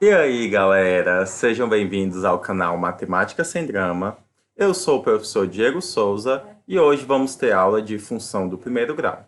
E aí, galera, sejam bem-vindos ao canal Matemática Sem Drama. Eu sou o professor Diego Souza e hoje vamos ter aula de função do primeiro grau.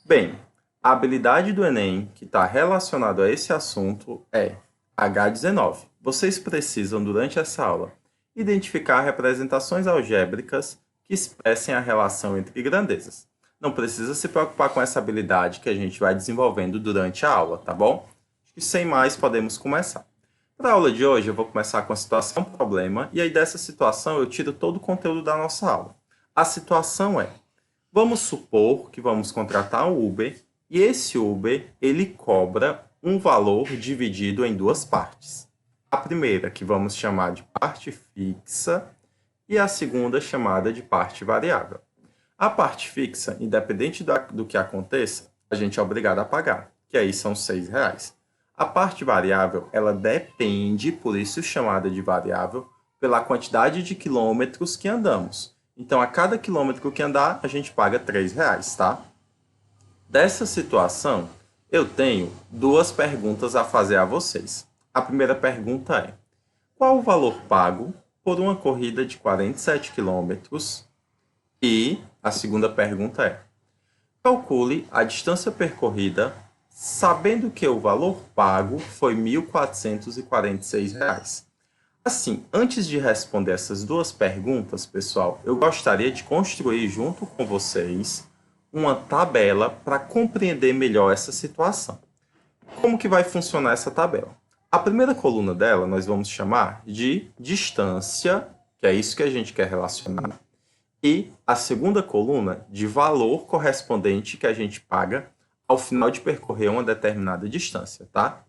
Bem, a habilidade do Enem que está relacionada a esse assunto é H19. Vocês precisam, durante essa aula, identificar representações algébricas que expressem a relação entre grandezas. Não precisa se preocupar com essa habilidade que a gente vai desenvolvendo durante a aula, tá bom? E sem mais, podemos começar. Para a aula de hoje, eu vou começar com a situação problema, e aí dessa situação eu tiro todo o conteúdo da nossa aula. A situação é, vamos supor que vamos contratar um Uber, e esse Uber, ele cobra um valor dividido em duas partes. A primeira, que vamos chamar de parte fixa, e a segunda chamada de parte variável. A parte fixa, independente do que aconteça, a gente é obrigado a pagar, que aí são R$6. A parte variável, ela depende, por isso chamada de variável, pela quantidade de quilômetros que andamos. Então, a cada quilômetro que andar, a gente paga R$3, tá? Dessa situação, eu tenho duas perguntas a fazer a vocês. A primeira pergunta é, qual o valor pago por uma corrida de 47 quilômetros? E a segunda pergunta é, calcule a distância percorrida sabendo que o valor pago foi R$1.446. Assim, antes de responder essas duas perguntas, pessoal, eu gostaria de construir junto com vocês uma tabela para compreender melhor essa situação. Como que vai funcionar essa tabela? A primeira coluna dela nós vamos chamar de distância, que é isso que a gente quer relacionar, e a segunda coluna de valor correspondente que a gente paga ao final de percorrer uma determinada distância, tá?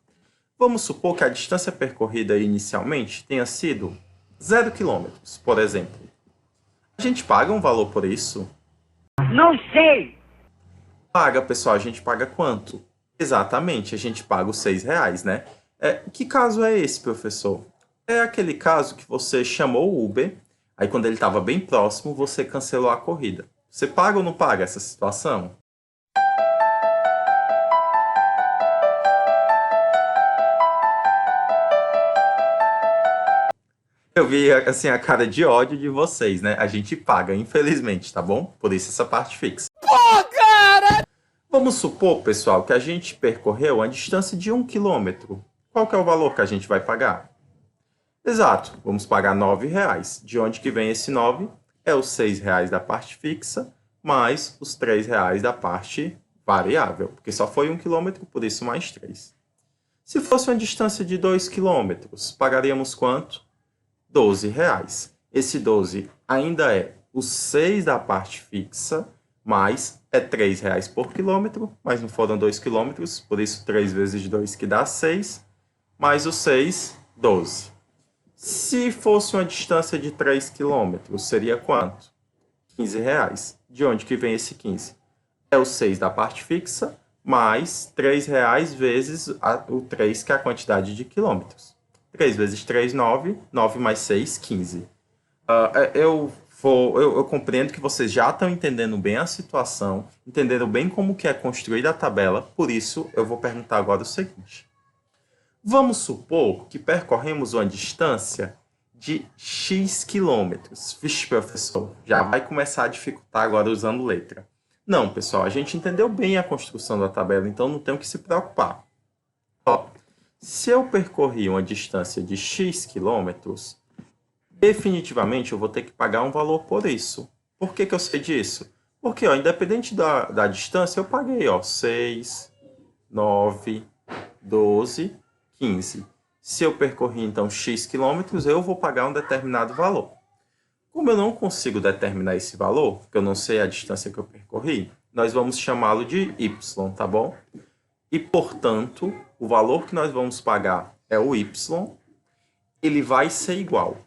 Vamos supor que a distância percorrida inicialmente tenha sido 0 km, por exemplo. A gente paga um valor por isso? Não sei! Paga, pessoal, a gente paga quanto? Exatamente, a gente paga os R$6, né? Que caso é esse, professor? É aquele caso que você chamou o Uber, aí quando ele estava bem próximo, você cancelou a corrida. Você paga ou não paga essa situação? Eu vi, assim, a cara de ódio de vocês, né? A gente paga, infelizmente, tá bom? Por isso essa parte fixa. Pô, cara! Vamos supor, pessoal, que a gente percorreu a distância de 1 quilômetro. Qual que é o valor que a gente vai pagar? Exato, vamos pagar R$9. De onde que vem esse 9? É os R$6 da parte fixa, mais os R$3 da parte variável, porque só foi 1 quilômetro, por isso mais 3. Se fosse uma distância de 2 quilômetros, pagaríamos quanto? R$12. Esse 12 ainda é os 6 da parte fixa, mais é R$3 por quilômetro, mas não foram 2 quilômetros, por isso 3 vezes 2 que dá 6, mais o 6, 12. Se fosse uma distância de 3 quilômetros, seria quanto? R$15. De onde que vem esse 15? É o 6 da parte fixa, mais R$3 vezes o 3, que é a quantidade de quilômetros. 3 vezes 3, 9. 9 mais 6, 15. Eu compreendo que vocês já estão entendendo bem a situação, entenderam bem como que é construída a tabela, por isso eu vou perguntar agora o seguinte. Vamos supor que percorremos uma distância de X quilômetros. Vixe, professor, já vai começar a dificultar agora usando letra. Não, pessoal, a gente entendeu bem a construção da tabela, então não tem o que se preocupar. Ó, se eu percorri uma distância de X quilômetros, definitivamente eu vou ter que pagar um valor por isso. Por que eu sei disso? Porque, ó, independente da distância, eu paguei, ó, 6, 9, 12, 15. Se eu percorri, então, X quilômetros, eu vou pagar um determinado valor. Como eu não consigo determinar esse valor, porque eu não sei a distância que eu percorri, nós vamos chamá-lo de Y, tá bom? E, portanto, o valor que nós vamos pagar é o Y, ele vai ser igual.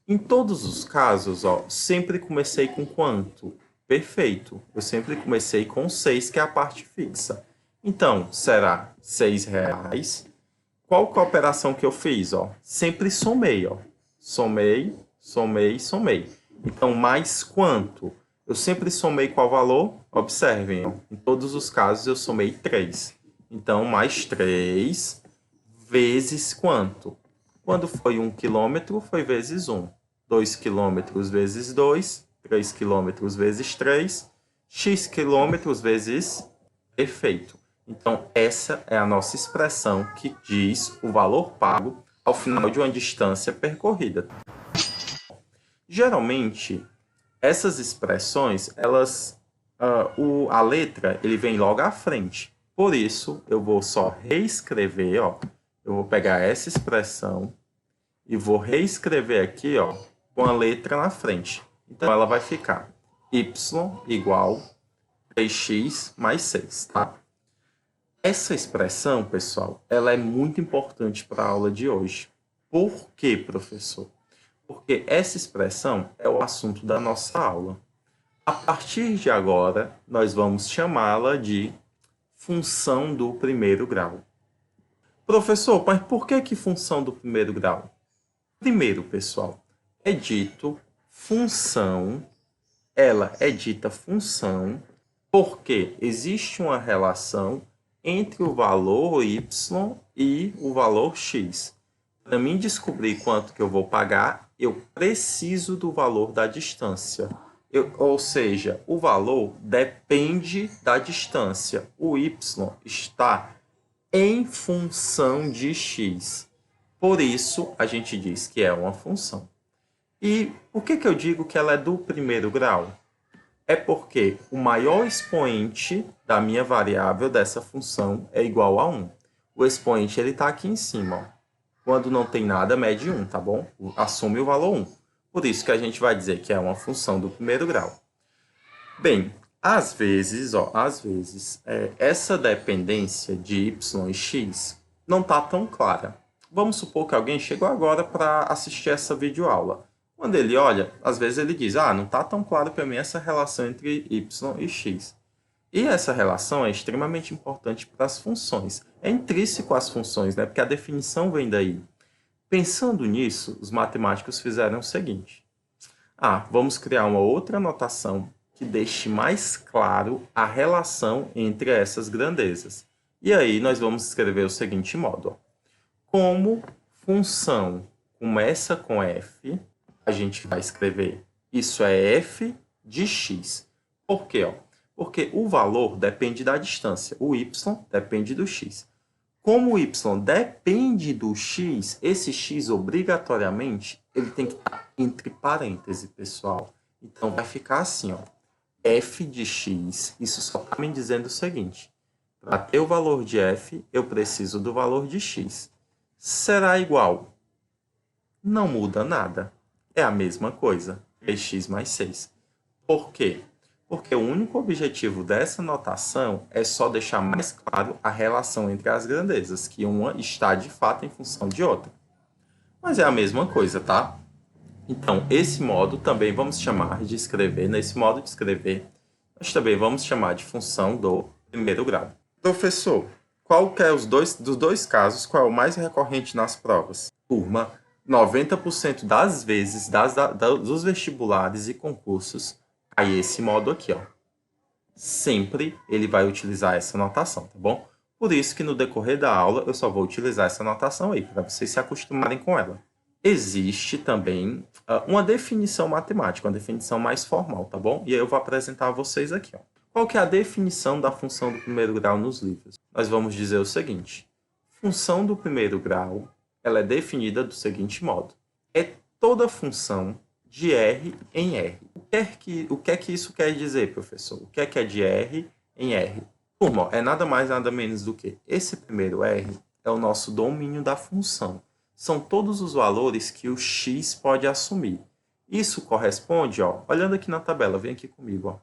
Em todos os casos, ó, sempre comecei com quanto? Perfeito. Eu sempre comecei com 6, que é a parte fixa. Então, será R$6. Qual que é a operação que eu fiz? Ó? Sempre somei. Ó. Somei, somei, somei. Então, mais quanto? Eu sempre somei qual valor? Observem, ó, em todos os casos eu somei 3. Então, mais 3 vezes quanto? Quando foi 1 quilômetro, foi vezes 1. 2 quilômetros vezes 2, 3 quilômetros vezes 3, x quilômetros vezes... Perfeito. Então, essa é a nossa expressão que diz o valor pago ao final de uma distância percorrida. Geralmente, essas expressões, a letra, ele vem logo à frente. Por isso, eu vou só reescrever, ó. Eu vou pegar essa expressão e vou reescrever aqui, ó, com a letra na frente. Então, ela vai ficar y igual 3x mais 6, tá? Essa expressão, pessoal, ela é muito importante para a aula de hoje. Por quê, professor? Porque essa expressão é o assunto da nossa aula. A partir de agora, nós vamos chamá-la de função do primeiro grau. Professor, mas por que função do primeiro grau? Primeiro, pessoal, é dito função, ela é dita função porque existe uma relação entre o valor y e o valor x. Para mim descobrir quanto que eu vou pagar, eu preciso do valor da distância. Ou seja, o valor depende da distância. O y está em função de x. Por isso, a gente diz que é uma função. E por que eu digo que ela é do primeiro grau? É porque o maior expoente da minha variável dessa função é igual a 1. O expoente está aqui em cima. Ó. Quando não tem nada, mede 1, tá bom? Assume o valor 1. Por isso que a gente vai dizer que é uma função do primeiro grau. Bem, às vezes, essa dependência de y e x não está tão clara. Vamos supor que alguém chegou agora para assistir essa videoaula. Quando ele olha, às vezes ele diz, não está tão claro para mim essa relação entre y e x. E essa relação é extremamente importante para as funções. É intrínseco às funções, né? Porque a definição vem daí. Pensando nisso, os matemáticos fizeram o seguinte. Vamos criar uma outra notação que deixe mais claro a relação entre essas grandezas. E aí nós vamos escrever o seguinte modo. Ó. Como função começa com f, a gente vai escrever isso é f de x. Por quê? Porque o valor depende da distância. O y depende do x. Como o y depende do x, esse x obrigatoriamente ele tem que estar entre parênteses, pessoal. Então vai ficar assim, ó. F de x, isso só está me dizendo o seguinte. Para ter o valor de f, eu preciso do valor de x. Será igual? Não muda nada. É a mesma coisa, 3x mais 6. Por quê? Porque o único objetivo dessa notação é só deixar mais claro a relação entre as grandezas, que uma está de fato em função de outra. Mas é a mesma coisa, tá? Então, esse modo também vamos chamar de escrever, nesse modo de escrever, nós também vamos chamar de função do primeiro grau. Professor, qual que é dos dois casos, qual é o mais recorrente nas provas? Turma, 90% das vezes dos vestibulares e concursos cai esse modo aqui, ó. Sempre ele vai utilizar essa notação, tá bom? Por isso que no decorrer da aula eu só vou utilizar essa notação aí, para vocês se acostumarem com ela. Existe também uma definição matemática, uma definição mais formal, tá bom? E aí eu vou apresentar a vocês aqui, ó. Qual que é a definição da função do primeiro grau nos livros? Nós vamos dizer o seguinte. Função do primeiro grau, ela é definida do seguinte modo. É toda função de R em R. O que é que isso quer dizer, professor? O que é de R em R? Turma, é nada mais, nada menos do que esse primeiro R é o nosso domínio da função. São todos os valores que o x pode assumir. Isso corresponde, ó, olhando aqui na tabela, vem aqui comigo, ó.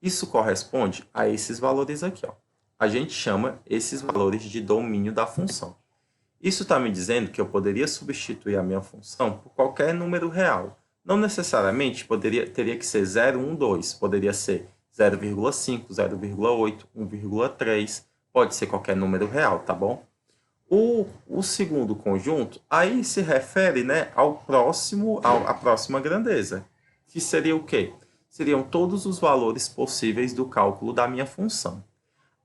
Isso corresponde a esses valores aqui, ó. A gente chama esses valores de domínio da função. Isso está me dizendo que eu poderia substituir a minha função por qualquer número real. Não necessariamente teria que ser 0, 1, 2. Poderia ser 0,5, 0,8, 1,3. Pode ser qualquer número real, tá bom? O segundo conjunto, aí se refere, né, à próxima grandeza. Que seria o quê? seriam todos os valores possíveis do cálculo da minha função.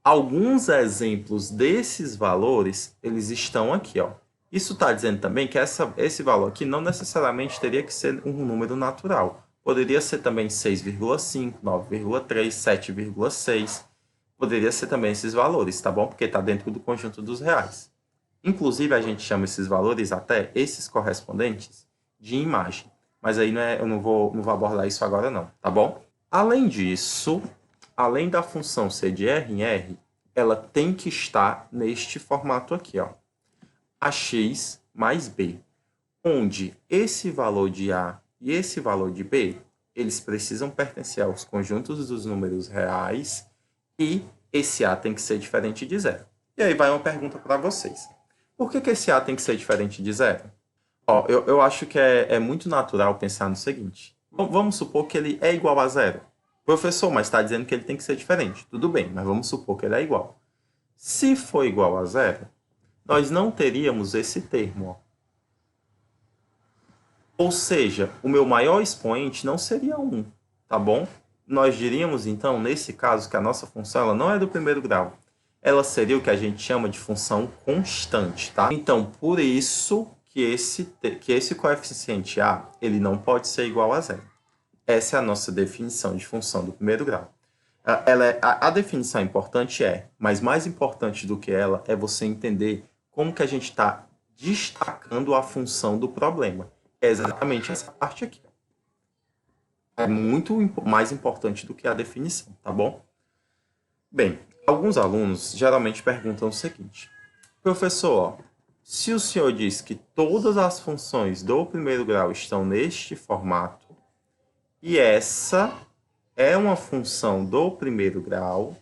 Alguns exemplos desses valores, eles estão aqui, ó. Isso está dizendo também que esse valor aqui não necessariamente teria que ser um número natural. Poderia ser também 6,5, 9,3, 7,6. Poderia ser também esses valores, tá bom? Porque está dentro do conjunto dos reais. Inclusive, a gente chama esses valores até, esses correspondentes, de imagem. Mas aí eu não vou abordar isso agora não, tá bom? Além disso, além da função ser de R em R, ela tem que estar neste formato aqui, ó. AX mais B, onde esse valor de A e esse valor de B, eles precisam pertencer aos conjuntos dos números reais e esse A tem que ser diferente de zero. E aí vai uma pergunta para vocês. Por que esse A tem que ser diferente de zero? Ó, eu acho que é muito natural pensar no seguinte. Vamos supor que ele é igual a zero. Professor, mas está dizendo que ele tem que ser diferente. Tudo bem, mas vamos supor que ele é igual. Se for igual a zero, nós não teríamos esse termo, ó. Ou seja, o meu maior expoente não seria 1, tá bom? Nós diríamos, então, nesse caso, que a nossa função ela não é do primeiro grau. Ela seria o que a gente chama de função constante, tá? Então, por isso que esse coeficiente A ele não pode ser igual a zero. Essa é a nossa definição de função do primeiro grau. A definição importante mas mais importante do que ela é você entender como que a gente está destacando a função do problema. É exatamente essa parte aqui. É muito mais importante do que a definição, tá bom? Bem, alguns alunos geralmente perguntam o seguinte. Professor, se o senhor diz que todas as funções do primeiro grau estão neste formato e essa é uma função do primeiro grau,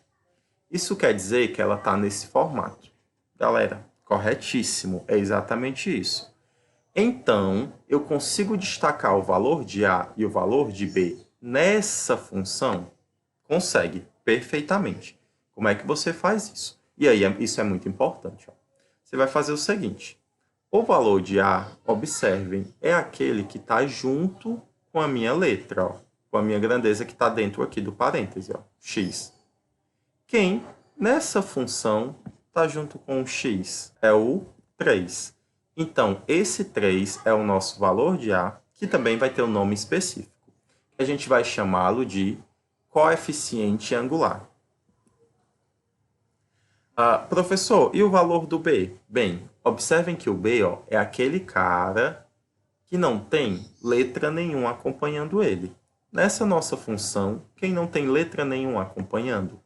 isso quer dizer que ela está nesse formato. Galera, corretíssimo, é exatamente isso. Então, eu consigo destacar o valor de A e o valor de B nessa função? Consegue, perfeitamente. Como é que você faz isso? E aí, isso é muito importante. Ó. Você vai fazer o seguinte. O valor de A, observem, é aquele que está junto com a minha letra, ó, com a minha grandeza que está dentro aqui do parêntese, ó, x. Quem, nessa função, está junto com o x? É o 3. Então, esse 3 é o nosso valor de A, que também vai ter um nome específico. A gente vai chamá-lo de coeficiente angular. Professor, e o valor do B? Bem, observem que o B ó, é aquele cara que não tem letra nenhuma acompanhando ele. Nessa nossa função, quem não tem letra nenhuma acompanhando?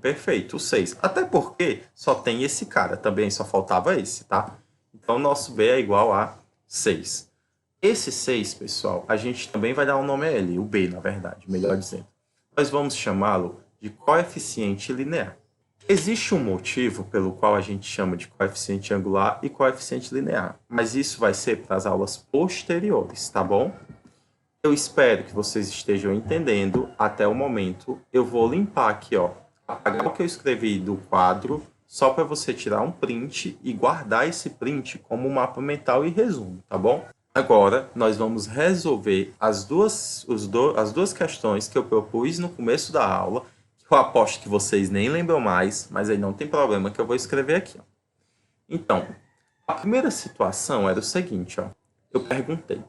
Perfeito, o 6. Até porque só tem esse cara, também só faltava esse, tá? Então, nosso B é igual a 6. Esse 6, pessoal, a gente também vai dar um nome a ele, o B, na verdade, melhor dizendo. Nós vamos chamá-lo de coeficiente linear. Existe um motivo pelo qual a gente chama de coeficiente angular e coeficiente linear, mas isso vai ser para as aulas posteriores, tá bom? Eu espero que vocês estejam entendendo até o momento. Eu vou limpar aqui, ó, apagar o que eu escrevi do quadro, só para você tirar um print e guardar esse print como mapa mental e resumo, tá bom? Agora, nós vamos resolver as duas questões que eu propus no começo da aula, que eu aposto que vocês nem lembram mais, mas aí não tem problema que eu vou escrever aqui. Ó. Então, a primeira situação era o seguinte, ó. Eu perguntei,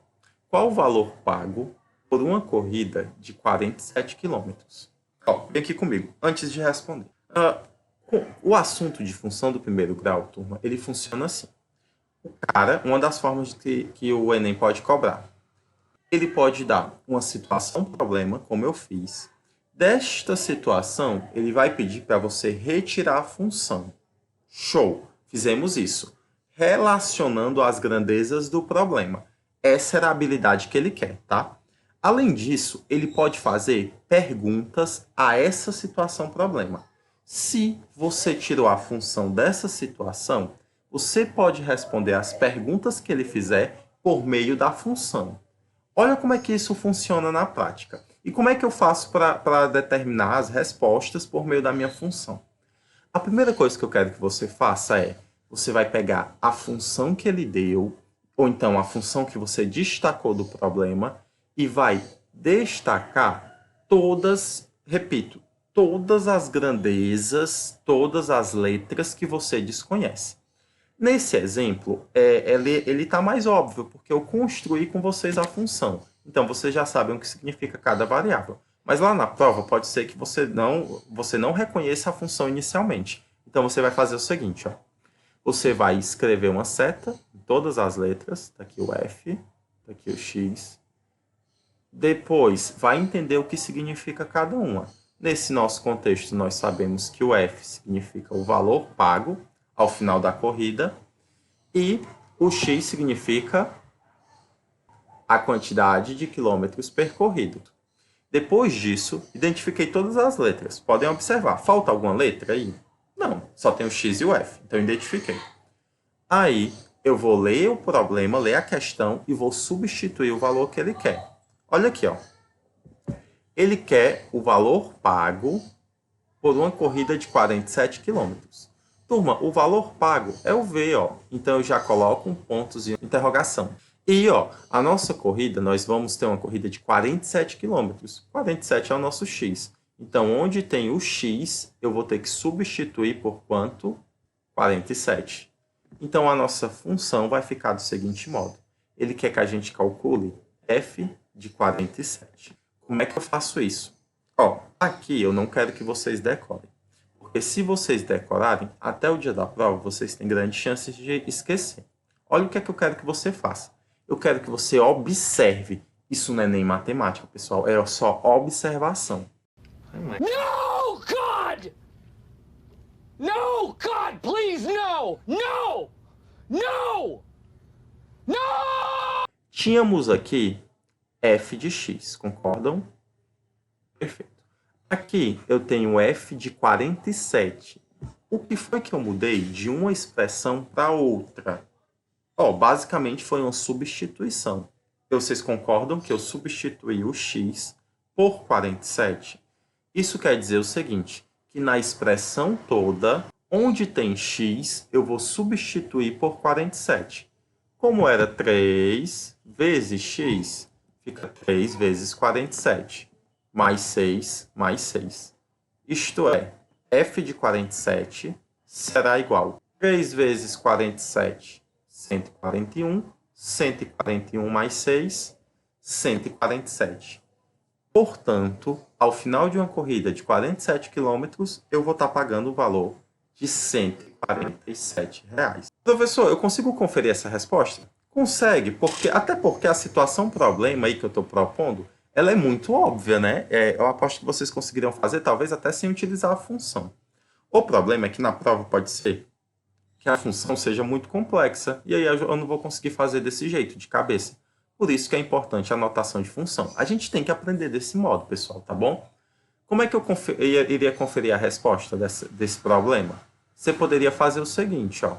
qual o valor pago por uma corrida de 47 quilômetros? Vem aqui comigo, antes de responder. O assunto de função do primeiro grau, turma, ele funciona assim. O cara, uma das formas que o Enem pode cobrar. Ele pode dar uma situação, problema, como eu fiz. Desta situação, ele vai pedir para você retirar a função. Show! Fizemos isso. Relacionando as grandezas do problema. Essa era a habilidade que ele quer, tá? Além disso, ele pode fazer perguntas a essa situação, problema. Se você tirou a função dessa situação, você pode responder as perguntas que ele fizer por meio da função. Olha como é que isso funciona na prática. E como é que eu faço para determinar as respostas por meio da minha função? A primeira coisa que eu quero que você faça é, você vai pegar a função que ele deu, ou então a função que você destacou do problema, e vai destacar todas, repito, todas as grandezas, todas as letras que você desconhece. Nesse exemplo, ele está mais óbvio, porque eu construí com vocês a função. Então, vocês já sabem o que significa cada variável. Mas lá na prova, pode ser que você não reconheça a função inicialmente. Então, você vai fazer o seguinte, ó. Você vai escrever uma seta em todas as letras. Está aqui o F, está aqui o X. Depois, vai entender o que significa cada uma. Nesse nosso contexto, nós sabemos que o F significa o valor pago ao final da corrida e o X significa a quantidade de quilômetros percorridos. Depois disso, identifiquei todas as letras. Podem observar, falta alguma letra aí? Não, só tem o X e o F, então identifiquei. Aí, eu vou ler o problema, ler a questão e vou substituir o valor que ele quer. Olha aqui, ó. Ele quer o valor pago por uma corrida de 47 km. Turma, o valor pago é o V, ó. Então, eu já coloco um ponto de interrogação. E, ó, a nossa corrida, nós vamos ter uma corrida de 47 km. 47 é o nosso X. Então, onde tem o X, eu vou ter que substituir por quanto? 47. Então, a nossa função vai ficar do seguinte modo. Ele quer que a gente calcule F de 47. Como é que eu faço isso? Ó, aqui eu não quero que vocês decorem. Porque se vocês decorarem, até o dia da prova, vocês têm grandes chances de esquecer. Olha o que é que eu quero que você faça. Eu quero que você observe. Isso não é nem matemática, pessoal. É só observação. No, God! No, God, please, no! No! No! No! Tínhamos aqui f de x, concordam? Perfeito. Aqui eu tenho f de 47. O que foi que eu mudei de uma expressão para outra? Basicamente foi uma substituição. Vocês concordam que eu substituí o x por 47? Isso quer dizer o seguinte, que na expressão toda, onde tem x, eu vou substituir por 47. Como era 3 vezes x, fica 3 vezes 47, mais 6, mais 6. Isto é, f de 47 será igual a 3 vezes 47, 141, 141 mais 6, 147. Portanto, ao final de uma corrida de 47 km, eu vou estar pagando o valor de R$ 147. Professor, eu consigo conferir essa resposta? Consegue, até porque a situação problema aí que eu estou propondo, ela é muito óbvia, né? Eu aposto que vocês conseguiriam fazer, talvez até sem utilizar a função. O problema é que na prova pode ser que a função seja muito complexa, e aí eu não vou conseguir fazer desse jeito, de cabeça. Por isso que é importante a anotação de função. A gente tem que aprender desse modo, pessoal, tá bom? Como é que eu iria conferir a resposta desse problema? Você poderia fazer o seguinte, ó.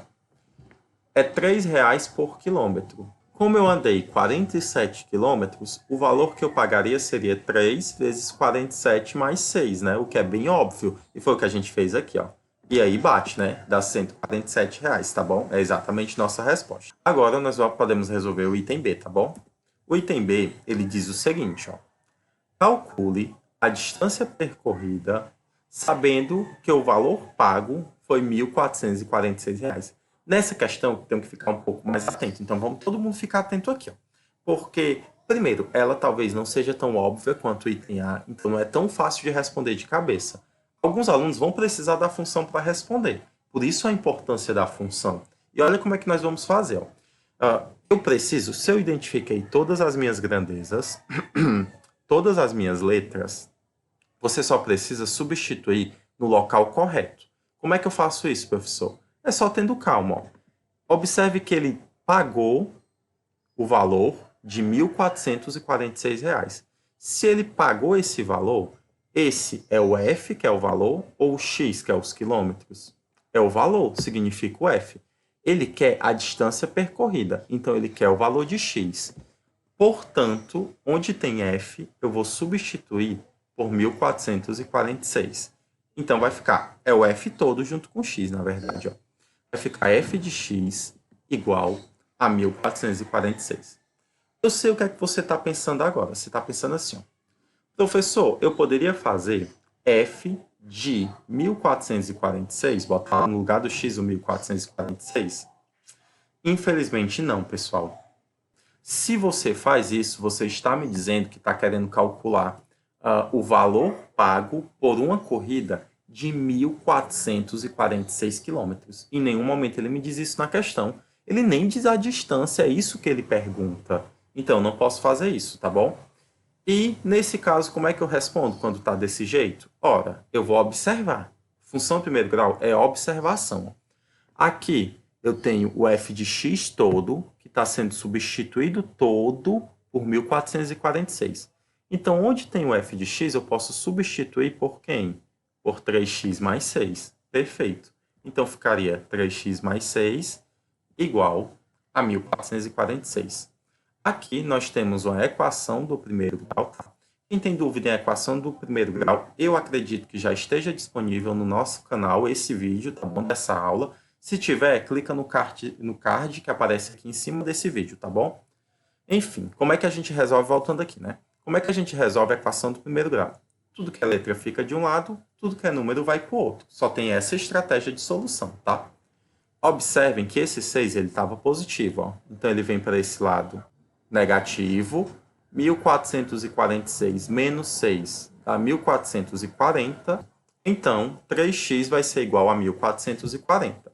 É R$ 3,00 por quilômetro. Como eu andei 47 quilômetros, o valor que eu pagaria seria 3 vezes 47 mais 6, né? O que é bem óbvio. E foi o que a gente fez aqui, ó. E aí bate, né? Dá R$ 147, tá bom? É exatamente nossa resposta. Agora nós podemos resolver o item B, tá bom? O item B, ele diz o seguinte, ó. Calcule a distância percorrida sabendo que o valor pago foi R$ 1.446. Nessa questão, tem que ficar um pouco mais atento. Então, vamos todo mundo ficar atento aqui, ó. Porque, primeiro, ela talvez não seja tão óbvia quanto o item A, então não é tão fácil de responder de cabeça. Alguns alunos vão precisar da função para responder. Por isso a importância da função. E olha como é que nós vamos fazer. Ó. Se eu identifiquei todas as minhas grandezas, todas as minhas letras, você só precisa substituir no local correto. Como é que eu faço isso, professor? É só tendo calma. Ó. Observe que ele pagou o valor de R$ 1.446. Se ele pagou esse valor, esse é o F, que é o valor, ou o X, que é os quilômetros? É o valor, significa o F. Ele quer a distância percorrida, então ele quer o valor de X. Portanto, onde tem F, eu vou substituir por 1.446. Então vai ficar, é o F todo junto com X, na verdade. Ó. Vai ficar F de X igual a 1.446. Eu sei o que é que você está pensando agora. Você está pensando assim, ó. Professor, eu poderia fazer f de 1446, botar no lugar do x o 1446? Infelizmente não, pessoal. Se você faz isso, você está me dizendo que está querendo calcular o valor pago por uma corrida de 1.446 quilômetros. Em nenhum momento ele me diz isso na questão. Ele nem diz a distância, é isso que ele pergunta. Então, não posso fazer isso, tá bom? E, nesse caso, como é que eu respondo quando está desse jeito? Ora, eu vou observar. Função primeiro grau é observação. Aqui, eu tenho o f de x todo, que está sendo substituído todo por 1.446. Então, onde tem o f de x, eu posso substituir por quem? Por 3x mais 6. Perfeito. Então, ficaria 3x mais 6 igual a 1.446. Aqui nós temos uma equação do primeiro grau. Tá? Quem tem dúvida em equação do primeiro grau, eu acredito que já esteja disponível no nosso canal esse vídeo, tá bom? Dessa aula. Se tiver, clica no card que aparece aqui em cima desse vídeo, tá bom? Enfim, como é que a gente resolve, voltando aqui, né? Como é que a gente resolve a equação do primeiro grau? Tudo que é letra fica de um lado, tudo que é número vai para o outro. Só tem essa estratégia de solução, tá? Observem que esse 6 ele estava positivo, ó. Então ele vem para esse lado negativo, 1.446 menos 6 dá 1.440, então 3x vai ser igual a 1.440.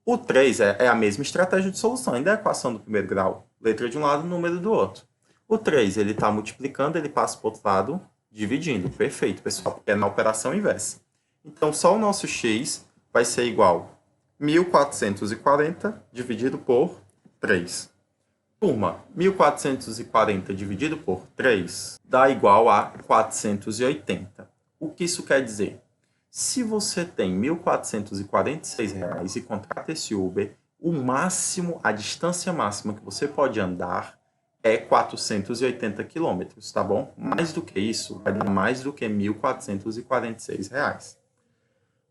O 3 é a mesma estratégia de solução, ainda é a equação do primeiro grau, letra de um lado, número do outro. O 3 ele está multiplicando, ele passa para o outro lado, dividindo. Perfeito, pessoal, porque é na operação inversa. Então, só o nosso x vai ser igual a 1.440 dividido por 3. Turma, 1.440 dividido por 3 dá igual a 480. O que isso quer dizer? Se você tem R$ 1.446 e contrata esse Uber, o máximo, a distância máxima que você pode andar é 480 quilômetros, tá bom? Mais do que isso, vai dar mais do que R$ 1.446.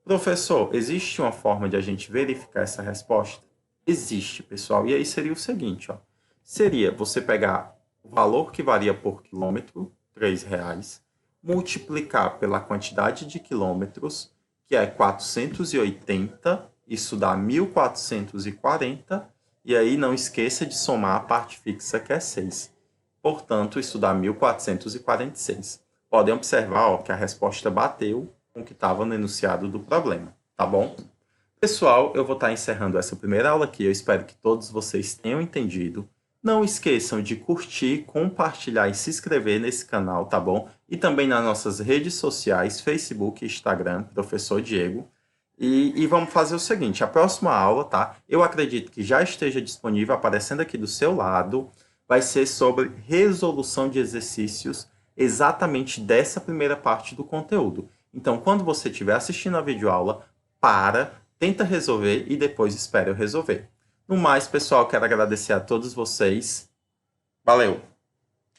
Professor, existe uma forma de a gente verificar essa resposta? Existe, pessoal. E aí seria o seguinte, ó. Seria você pegar o valor que varia por quilômetro, R$ 3, multiplicar pela quantidade de quilômetros, que é 480, isso dá 1.440, e aí não esqueça de somar a parte fixa, que é 6. Portanto, isso dá 1.446. Podem observar, ó, que a resposta bateu com o que estava no enunciado do problema, tá bom? Pessoal, eu vou estar encerrando essa primeira aula aqui, eu espero que todos vocês tenham entendido. Não esqueçam de curtir, compartilhar e se inscrever nesse canal, tá bom? E também nas nossas redes sociais, Facebook e Instagram, Professor Diego. E vamos fazer o seguinte, a próxima aula, tá? Eu acredito que já esteja disponível, aparecendo aqui do seu lado, vai ser sobre resolução de exercícios exatamente dessa primeira parte do conteúdo. Então, quando você estiver assistindo a videoaula, tenta resolver e depois espera eu resolver. No mais, pessoal, quero agradecer a todos vocês. Valeu!